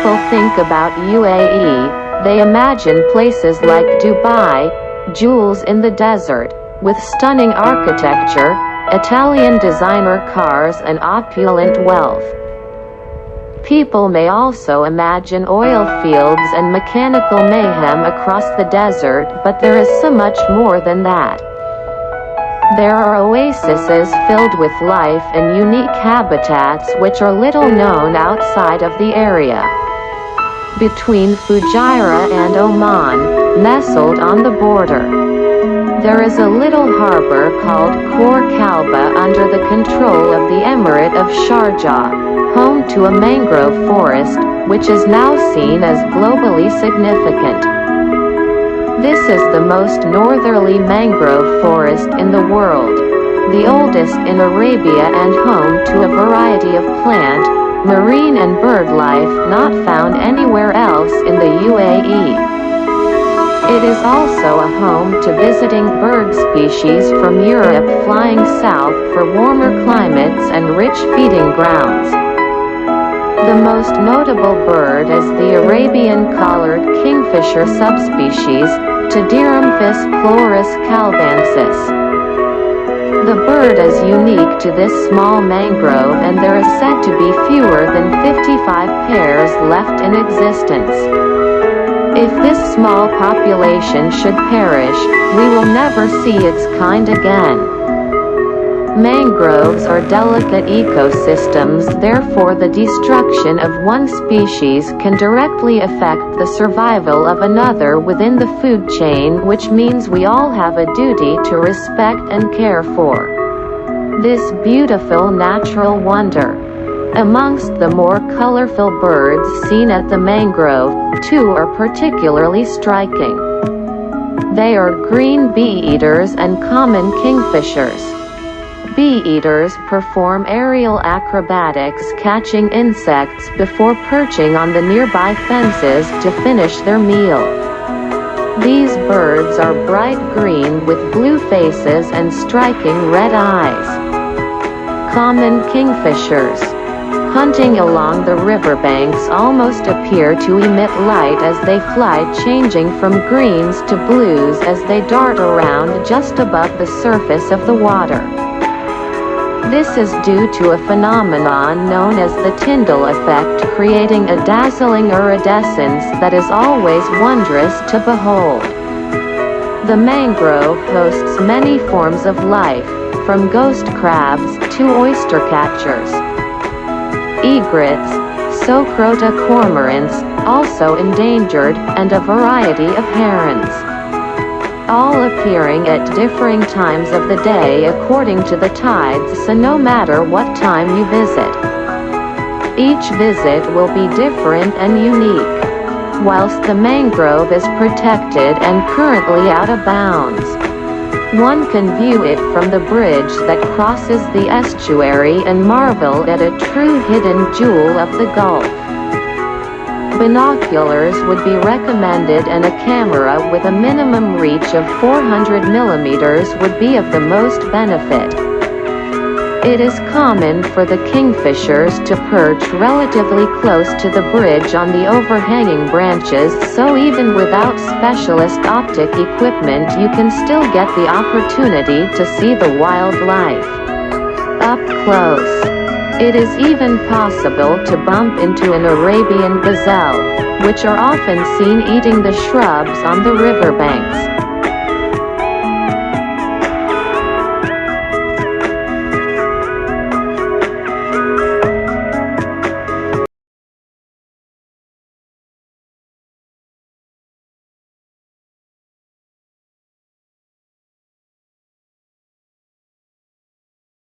people think about UAE, they imagine places like Dubai, jewels in the desert, with stunning architecture, Italian designer cars and opulent wealth. People may also imagine oil fields and mechanical mayhem across the desert, but there is so much more than that. There are oases filled with life and unique habitats which are little known outside of the area. Between Fujairah and Oman, nestled on the border, there is a little harbor called Khor Kalba under the control of the emirate of Sharjah, home to a mangrove forest, which is now seen as globally significant. This is the most northerly mangrove forest in the world, the oldest in Arabia and home to a variety of plant, marine and bird life not found anywhere else in the UAE. It is also a home to visiting bird species from Europe flying south for warmer climates and rich feeding grounds. The most notable bird is the Arabian collared kingfisher subspecies, Tadiramphis chloris calbensis. The bird is unique to this small mangrove and there is said to be fewer than 55 pairs left in existence. If this small population should perish, we will never see its kind again. Mangroves are delicate ecosystems, therefore the destruction of one species can directly affect the survival of another within the food chain, which means we all have a duty to respect and care for this beautiful natural wonder. Amongst the more colorful birds seen at the mangrove, two are particularly striking. They are green bee-eaters and common kingfishers. Bee-eaters perform aerial acrobatics catching insects before perching on the nearby fences to finish their meal. These birds are bright green with blue faces and striking red eyes. Common kingfishers, hunting along the riverbanks, almost appear to emit light as they fly, changing from greens to blues as they dart around just above the surface of the water. This is due to a phenomenon known as the Tyndall effect, creating a dazzling iridescence that is always wondrous to behold. The mangrove hosts many forms of life, from ghost crabs to oyster catchers, egrets, Socrota cormorants, also endangered, and a variety of herons, all appearing at differing times of the day according to the tides, so no matter what time you visit, each visit will be different and unique. Whilst the mangrove is protected and currently out of bounds, one can view it from the bridge that crosses the estuary and marvel at a true hidden jewel of the Gulf. Binoculars would be recommended and a camera with a minimum reach of 400 mm would be of the most benefit. It is common for the kingfishers to perch relatively close to the bridge on the overhanging branches, so even without specialist optic equipment you can still get the opportunity to see the wildlife up close. It is even possible to bump into an Arabian gazelle, which are often seen eating the shrubs on the riverbanks.